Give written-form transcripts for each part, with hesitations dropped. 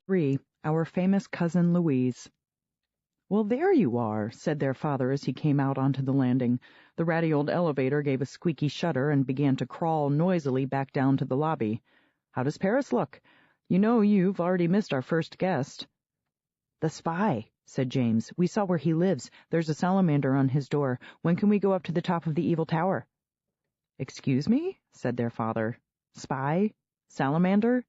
3. Our Famous Cousin Louise. "Well, there you are," said their father as he came out onto the landing. The ratty old elevator gave a squeaky shudder and began to crawl noisily back down to the lobby. "How does Paris look? You know you've already missed our first guest." "The spy," said James. "We saw where he lives. There's a salamander on his door. When can we go up to the top of the evil tower?" "Excuse me?" said their father. "Spy? Salamander?"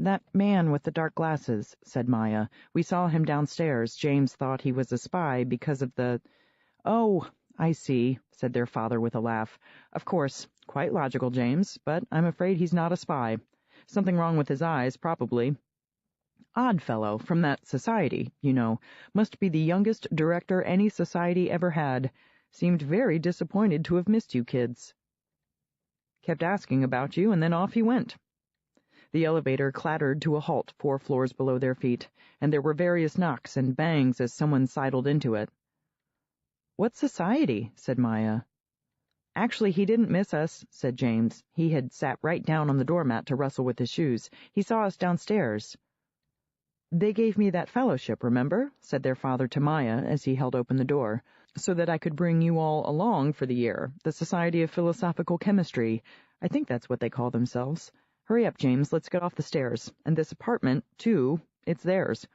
"That man with the dark glasses," said Maya. "We saw him downstairs. James thought he was a spy because of the—" "Oh, I see," said their father with a laugh. "Of course, quite logical, James, but I'm afraid he's not a spy. Something wrong with his eyes, probably. Odd fellow, from that society, you know. Must be the youngest director any society ever had. Seemed very disappointed to have missed you kids. Kept asking about you, and then off he went." The elevator clattered to a halt 4 floors below their feet, and there were various knocks and bangs as someone sidled into it. "What society?" said Maya. "Actually, he didn't miss us," said James. He had sat right down on the doormat to wrestle with his shoes. "He saw us downstairs." "They gave me that fellowship, remember?" said their father to Maya as he held open the door, "so that I could bring you all along for the year. The Society of Philosophical Chemistry. I think that's what they call themselves. Hurry up, James, let's get off the stairs. And this apartment, too, it's theirs."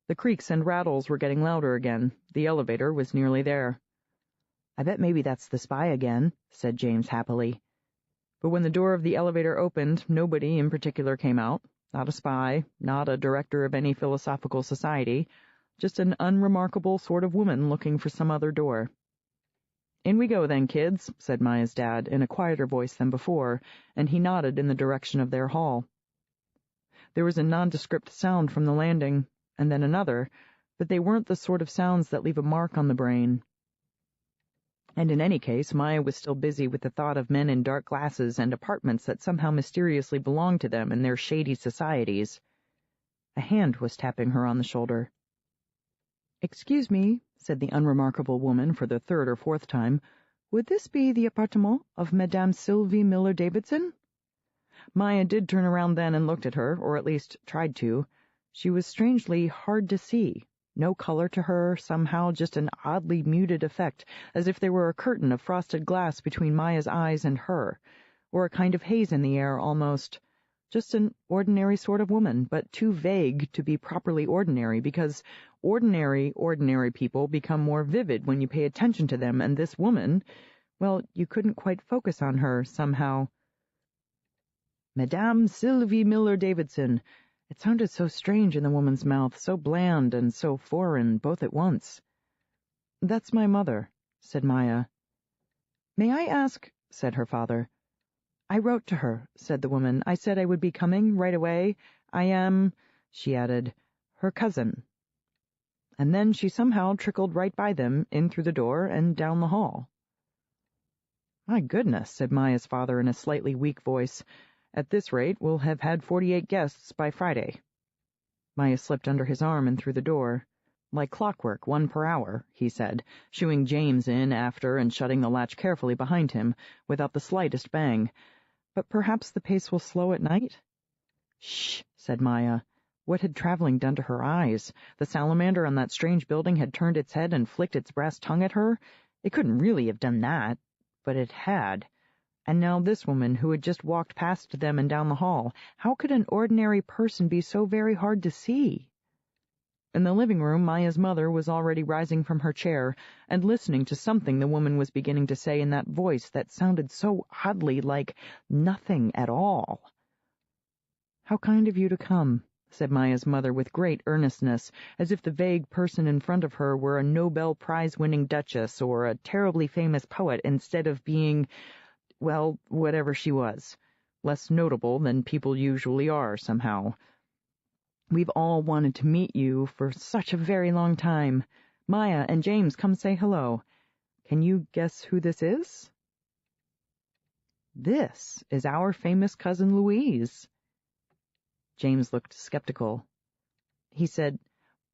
The creaks and rattles were getting louder again. The elevator was nearly there. "I bet maybe that's the spy again," said James happily. But when the door of the elevator opened, nobody in particular came out. Not a spy, not a director of any philosophical society, just an unremarkable sort of woman looking for some other door. "In we go then, kids," said Maya's dad in a quieter voice than before, and he nodded in the direction of their hall. There was a nondescript sound from the landing, and then another, but they weren't the sort of sounds that leave a mark on the brain. And in any case, Maya was still busy with the thought of men in dark glasses and apartments that somehow mysteriously belonged to them and their shady societies. A hand was tapping her on the shoulder. "Excuse me," said the unremarkable woman for the 3rd or 4th time. "Would this be the appartement of Madame Sylvie Miller-Davidson?" Maya did turn around then and looked at her, or at least tried to. She was strangely hard to see. No color to her, somehow just an oddly muted effect, as if there were a curtain of frosted glass between Maya's eyes and her, or a kind of haze in the air almost. Just an ordinary sort of woman, but too vague to be properly ordinary, because ordinary people become more vivid when you pay attention to them, and this woman, well, you couldn't quite focus on her, somehow. Madame Sylvie Miller-Davidson. It sounded so strange in the woman's mouth, so bland and so foreign, both at once. "That's my mother," said Maya. "May I ask," said her father. "I wrote to her," said the woman. "I said I would be coming right away. I am," she added, "her cousin." And then she somehow trickled right by them, in through the door and down the hall. "My goodness," said Maya's father in a slightly weak voice. "At this rate, we'll have had 48 guests by Friday." Maya slipped under his arm and through the door. "Like clockwork, 1 per hour," he said, shooing James in after and shutting the latch carefully behind him, without the slightest bang. "But perhaps the pace will slow at night?" "Shh," said Maya. What had traveling done to her eyes? The salamander on that strange building had turned its head and flicked its brass tongue at her? It couldn't really have done that, but it had. And now this woman who had just walked past them and down the hall, how could an ordinary person be so very hard to see? In the living room, Maya's mother was already rising from her chair and listening to something the woman was beginning to say in that voice that sounded so oddly like nothing at all. "How kind of you to come," said Maya's mother with great earnestness, as if the vague person in front of her were a Nobel Prize-winning duchess or a terribly famous poet instead of being, well, whatever she was, less notable than people usually are, somehow. "We've all wanted to meet you for such a very long time. Maya and James, come say hello. Can you guess who this is?" "This is our famous cousin Louise." James looked skeptical. He said,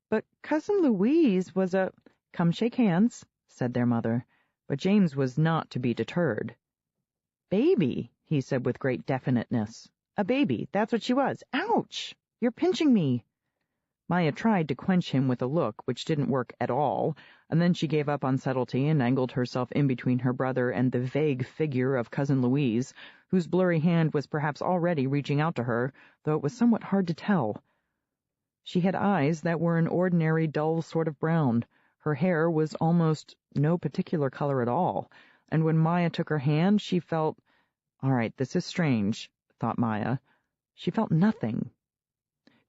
"But Cousin Louise was a—" "Come shake hands," said their mother. But James was not to be deterred. "Baby," he said with great definiteness. "A baby, that's what she was. Ouch!" You're pinching me." Maya tried to quench him with a look, which didn't work at all, and then she gave up on subtlety and angled herself in between her brother and the vague figure of Cousin Louise, whose blurry hand was perhaps already reaching out to her, though it was somewhat hard to tell. She had eyes that were an ordinary dull sort of brown. Her hair was almost no particular color at all, and when Maya took her hand, she felt— all right, this is strange, thought Maya. She felt nothing.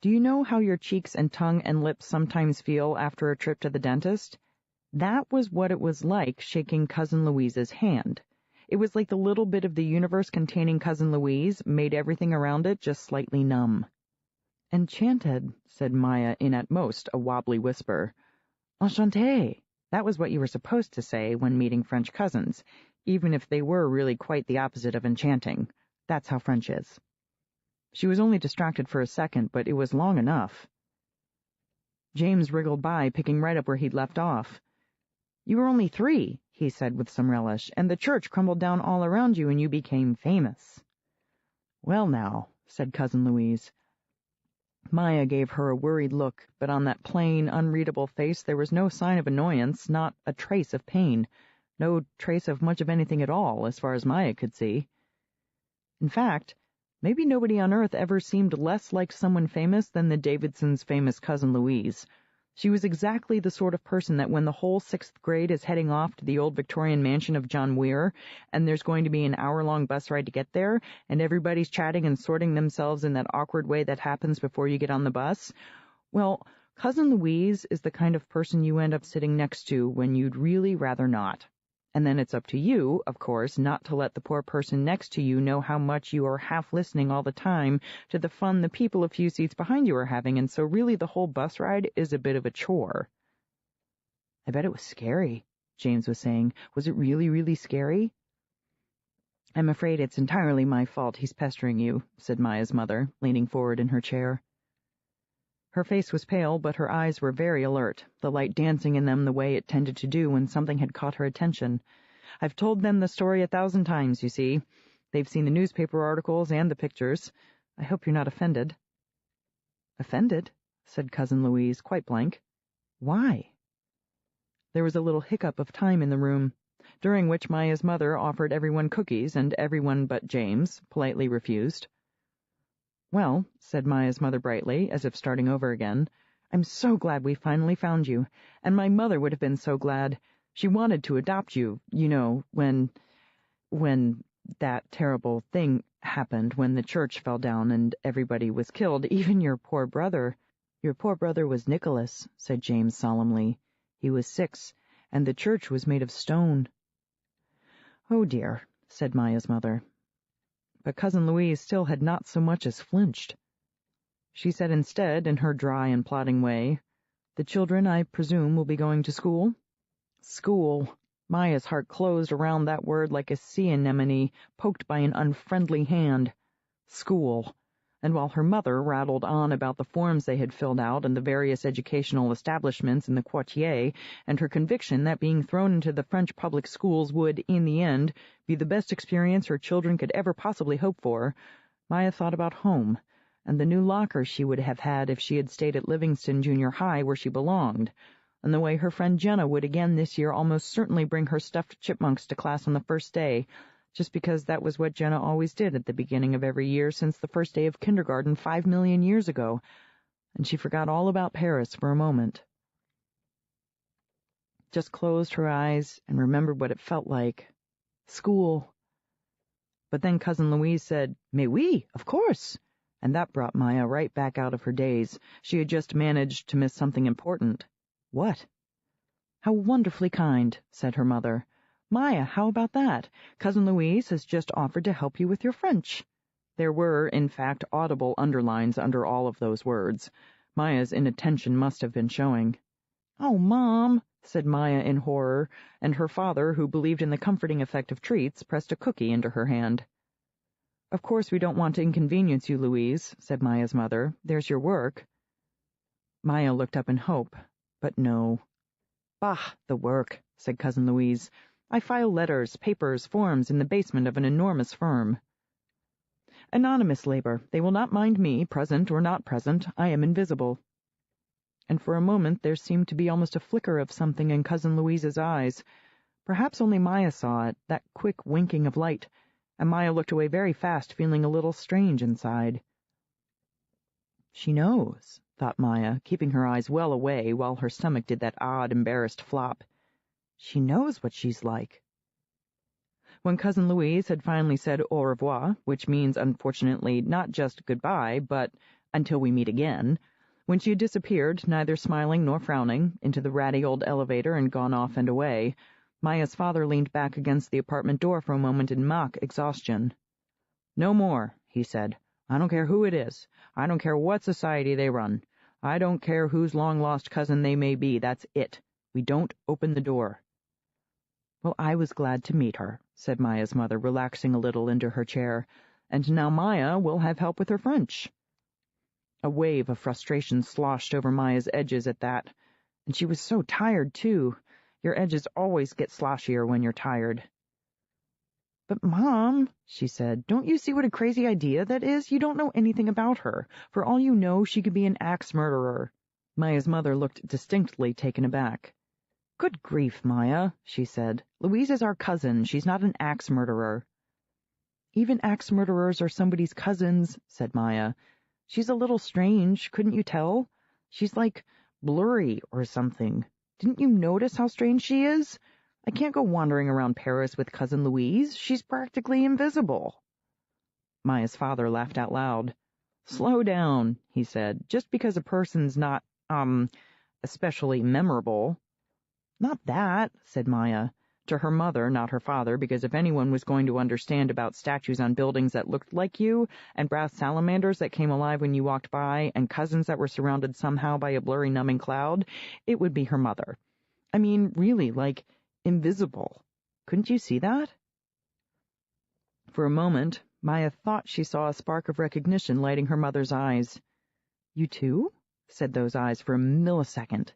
Do you know how your cheeks and tongue and lips sometimes feel after a trip to the dentist? That was what it was like shaking Cousin Louise's hand. It was like the little bit of the universe containing Cousin Louise made everything around it just slightly numb. "Enchanted," said Maya in at most a wobbly whisper. "Enchanté." That was what you were supposed to say when meeting French cousins, even if they were really quite the opposite of enchanting. That's how French is. She was only distracted for a second, but it was long enough. James wriggled by, picking right up where he'd left off. "You were only 3, he said with some relish, "and the church crumbled down all around you and you became famous." "Well now," said Cousin Louise. Maya gave her a worried look, but on that plain, unreadable face there was no sign of annoyance, not a trace of pain, no trace of much of anything at all, as far as Maya could see. In fact, maybe nobody on earth ever seemed less like someone famous than the Davidsons' famous Cousin Louise. She was exactly the sort of person that when the whole 6th grade is heading off to the old Victorian mansion of John Weir, and there's going to be an hour-long bus ride to get there, and everybody's chatting and sorting themselves in that awkward way that happens before you get on the bus, well, Cousin Louise is the kind of person you end up sitting next to when you'd really rather not. And then it's up to you, of course, not to let the poor person next to you know how much you are half listening all the time to the fun the people a few seats behind you are having, and so really the whole bus ride is a bit of a chore. "I bet it was scary," James was saying. "Was it really, really scary?" "I'm afraid it's entirely my fault he's pestering you," said Maya's mother, leaning forward in her chair. Her face was pale, but her eyes were very alert, the light dancing in them the way it tended to do when something had caught her attention. "I've told them the story 1,000 times, you see. They've seen the newspaper articles and the pictures. I hope you're not offended." "Offended?" said Cousin Louise, quite blank. "Why?" There was a little hiccup of time in the room, during which Maya's mother offered everyone cookies, and everyone but James politely refused. "Well," said Maya's mother brightly, as if starting over again, "I'm so glad we finally found you, and my mother would have been so glad. She wanted to adopt you, you know, when that terrible thing happened, when the church fell down and everybody was killed, even your poor brother." "Your poor brother was Nicholas," said James solemnly. "He was 6, and the church was made of stone." "Oh dear," said Maya's mother. But Cousin Louise still had not so much as flinched. She said instead, in her dry and plodding way, "The children, I presume, will be going to school?" School! Maya's heart closed around that word like a sea anemone poked by an unfriendly hand. School! And while her mother rattled on about the forms they had filled out and the various educational establishments in the quartier, and her conviction that being thrown into the French public schools would, in the end, be the best experience her children could ever possibly hope for, Maya thought about home, and the new locker she would have had if she had stayed at Livingston Junior High where she belonged, and the way her friend Jenna would again this year almost certainly bring her stuffed chipmunks to class on the first day, just because that was what Jenna always did at the beginning of every year since the first day of kindergarten 5 million years ago, and she forgot all about Paris for a moment. Just closed her eyes and remembered what it felt like. School. But then Cousin Louise said, "Mais oui, of course," and that brought Maya right back out of her daze. She had just managed to miss something important. What? "How wonderfully kind," said her mother. "Maya, how about that? Cousin Louise has just offered to help you with your French." There were, in fact, audible underlines under all of those words. Maya's inattention must have been showing. "Oh, Mom," said Maya in horror, and her father, who believed in the comforting effect of treats, pressed a cookie into her hand. "Of course we don't want to inconvenience you, Louise," said Maya's mother. "There's your work." Maya looked up in hope, but no. "Bah, the work," said Cousin Louise. "I file letters, papers, forms in the basement of an enormous firm." Anonymous labor. They will not mind me, present or not present. I am invisible." And for a moment there seemed to be almost a flicker of something in Cousin Louise's eyes. Perhaps only Maya saw it, that quick winking of light, and Maya looked away very fast, feeling a little strange inside. "She knows," thought Maya, keeping her eyes well away while her stomach did that odd, embarrassed flop. "She knows what she's like." When Cousin Louise had finally said au revoir, which means, unfortunately, not just goodbye, but until we meet again, when she had disappeared, neither smiling nor frowning, into the ratty old elevator and gone off and away, Maya's father leaned back against the apartment door for a moment in mock exhaustion. "No more," he said. "I don't care who it is. I don't care what society they run. I don't care whose long-lost cousin they may be. That's it. We don't open the door." "Well, I was glad to meet her," said Maya's mother, relaxing a little into her chair. "And now Maya will have help with her French." A wave of frustration sloshed over Maya's edges at that. And she was so tired, too. Your edges always get sloshier when you're tired. "But, Mom," she said, "don't you see what a crazy idea that is? You don't know anything about her. For all you know, she could be an axe murderer." Maya's mother looked distinctly taken aback. "Good grief, Maya," she said. "Louise is our cousin. She's not an axe murderer." "Even axe murderers are somebody's cousins," said Maya. "She's a little strange, couldn't you tell? She's like blurry or something. Didn't you notice how strange she is? I can't go wandering around Paris with Cousin Louise. She's practically invisible." Maya's father laughed out loud. "Slow down," he said. "Just because a person's not, especially memorable." "Not that," said Maya, to her mother, not her father, because if anyone was going to understand about statues on buildings that looked like you, and brass salamanders that came alive when you walked by, and cousins that were surrounded somehow by a blurry, numbing cloud, it would be her mother. I mean, really, like, invisible. Couldn't you see that? For a moment, Maya thought she saw a spark of recognition lighting her mother's eyes. "You too?" said those eyes for a millisecond,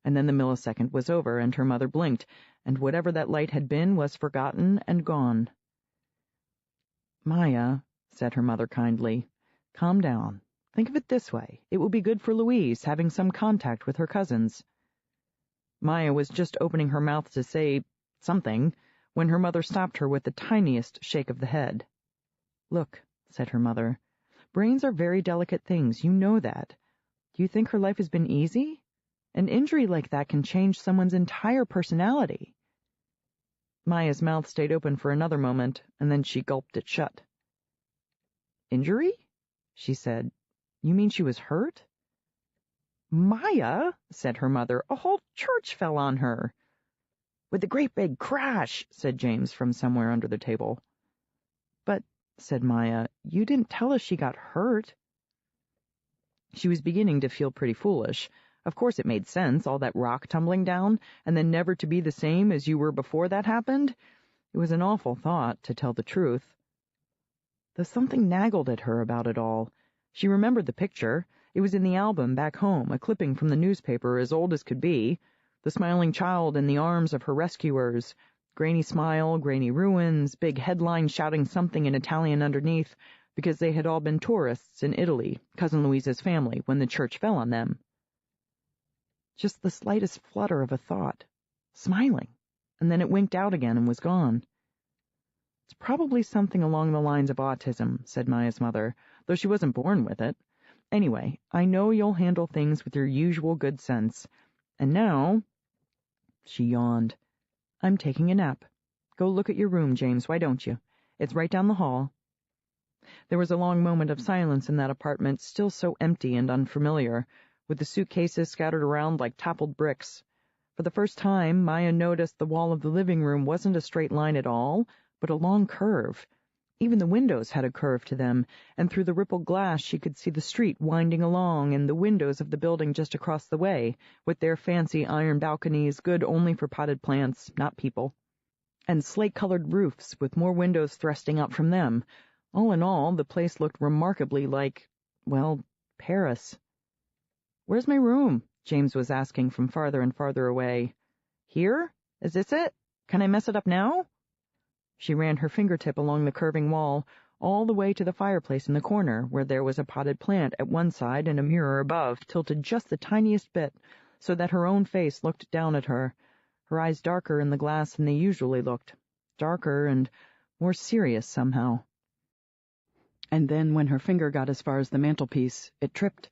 and then the millisecond was over, and her mother blinked, and whatever that light had been was forgotten and gone. "Maya," said her mother kindly, "calm down. Think of it this way. It will be good for Louise, having some contact with her cousins." Maya was just opening her mouth to say something when her mother stopped her with the tiniest shake of the head. "Look," said her mother, "brains are very delicate things. You know that. Do you think her life has been easy? An injury like that can change someone's entire personality." Maya's mouth stayed open for another moment, and then she gulped it shut. "Injury?" she said. "You mean she was hurt?" "Maya," said her mother, "a whole church fell on her." "With a great big crash," said James from somewhere under the table. "But," said Maya, "you didn't tell us she got hurt." She was beginning to feel pretty foolish. Of course it made sense, all that rock tumbling down, and then never to be the same as you were before that happened. It was an awful thought, to tell the truth. Though something naggled at her about it all. She remembered the picture. It was in the album back home, a clipping from the newspaper as old as could be. The smiling child in the arms of her rescuers. Grainy smile, grainy ruins, big headline shouting something in Italian underneath, because they had all been tourists in Italy, Cousin Louise's family, when the church fell on them. Just the slightest flutter of a thought. Smiling. And then it winked out again and was gone. "It's probably something along the lines of autism," said Maya's mother, though she wasn't born with it. "Anyway, I know you'll handle things with your usual good sense. And now—" She yawned. "I'm taking a nap. Go look at your room, James, why don't you? It's right down the hall." There was a long moment of silence in that apartment, still so empty and unfamiliar, with the suitcases scattered around like toppled bricks. For the first time, Maya noticed the wall of the living room wasn't a straight line at all, but a long curve. Even the windows had a curve to them, and through the rippled glass she could see the street winding along and the windows of the building just across the way, with their fancy iron balconies, good only for potted plants, not people, and slate-colored roofs with more windows thrusting out from them. All in all, the place looked remarkably like, well, Paris. "Where's my room?" James was asking from farther and farther away. "Here? Is this it? Can I mess it up now?" She ran her fingertip along the curving wall, all the way to the fireplace in the corner, where there was a potted plant at one side and a mirror above, tilted just the tiniest bit, so that her own face looked down at her, her eyes darker in the glass than they usually looked, darker and more serious somehow. And then, when her finger got as far as the mantelpiece, it tripped.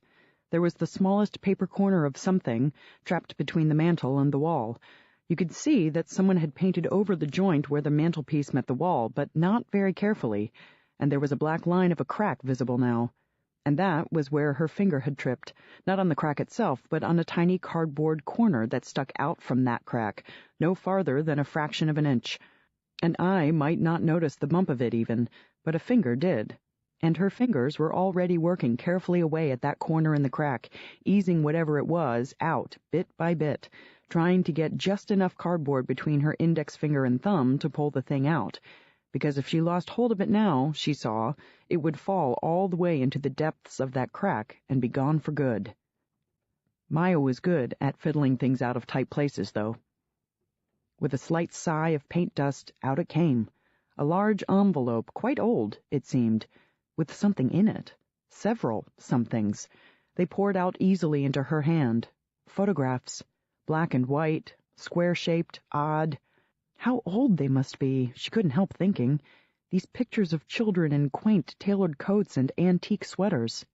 There was the smallest paper corner of something trapped between the mantel and the wall. You could see that someone had painted over the joint where the mantelpiece met the wall, but not very carefully, and there was a black line of a crack visible now. And that was where her finger had tripped, not on the crack itself, but on a tiny cardboard corner that stuck out from that crack, no farther than a fraction of an inch. An eye might not notice the bump of it even, but a finger did. And her fingers were already working carefully away at that corner in the crack, easing whatever it was out, bit by bit, trying to get just enough cardboard between her index finger and thumb to pull the thing out, because if she lost hold of it now, she saw, it would fall all the way into the depths of that crack and be gone for good. Maya was good at fiddling things out of tight places, though. With a slight sigh of paint dust, out it came, a large envelope, quite old, it seemed, with something in it. Several somethings. They poured out easily into her hand. Photographs. Black and white, square-shaped, odd. How old they must be, she couldn't help thinking. These pictures of children in quaint, tailored coats and antique sweaters.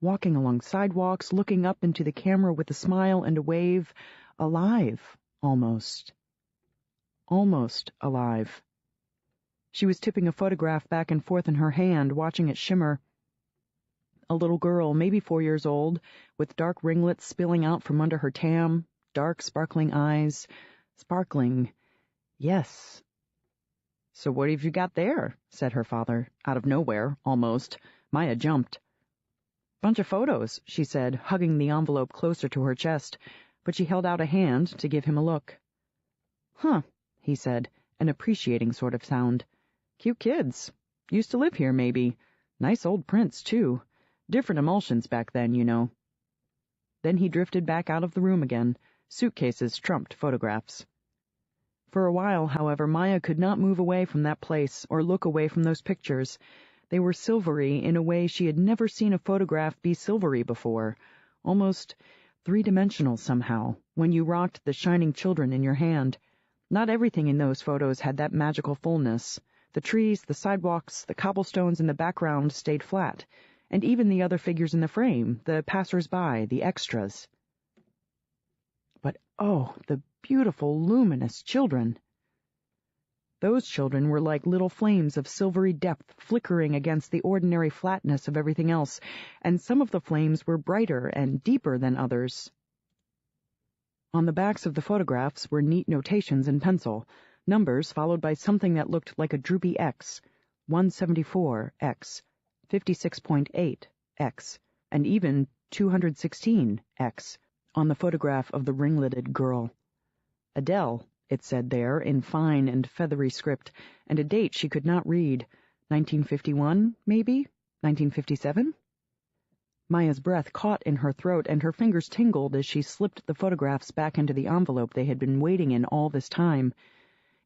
Walking along sidewalks, looking up into the camera with a smile and a wave. Alive, almost. Almost alive. She was tipping a photograph back and forth in her hand, watching it shimmer. A little girl, maybe 4 years old, with dark ringlets spilling out from under her tam, dark, sparkling eyes. Sparkling. Yes. "So what have you got there?" said her father, out of nowhere, almost. Maya jumped. "Bunch of photos," she said, hugging the envelope closer to her chest, but she held out a hand to give him a look. "Huh," he said, an appreciating sort of sound. "Cute kids. Used to live here, maybe. Nice old prints, too. Different emulsions back then, you know." Then he drifted back out of the room again. Suitcases trumped photographs. For a while, however, Maya could not move away from that place or look away from those pictures. They were silvery in a way she had never seen a photograph be silvery before, almost three-dimensional somehow, when you rocked the shining children in your hand. Not everything in those photos had that magical fullness. The trees, the sidewalks, the cobblestones in the background stayed flat, and even the other figures in the frame, the passers-by, the extras. But, oh, the beautiful, luminous children! Those children were like little flames of silvery depth flickering against the ordinary flatness of everything else, and some of the flames were brighter and deeper than others. On the backs of the photographs were neat notations in pencil, numbers followed by something that looked like a droopy X, 174X, 56.8X, and even 216X on the photograph of the ringleted girl. Adele, it said there, in fine and feathery script, and a date she could not read. 1951, maybe? 1957? Maya's breath caught in her throat, and her fingers tingled as she slipped the photographs back into the envelope they had been waiting in all this time.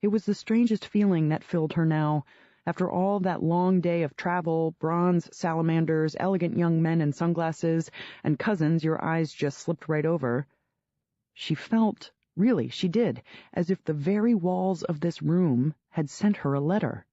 It was the strangest feeling that filled her now, after all that long day of travel, bronze salamanders, elegant young men in sunglasses, and cousins your eyes just slipped right over. She felt, really, she did, as if the very walls of this room had sent her a letter.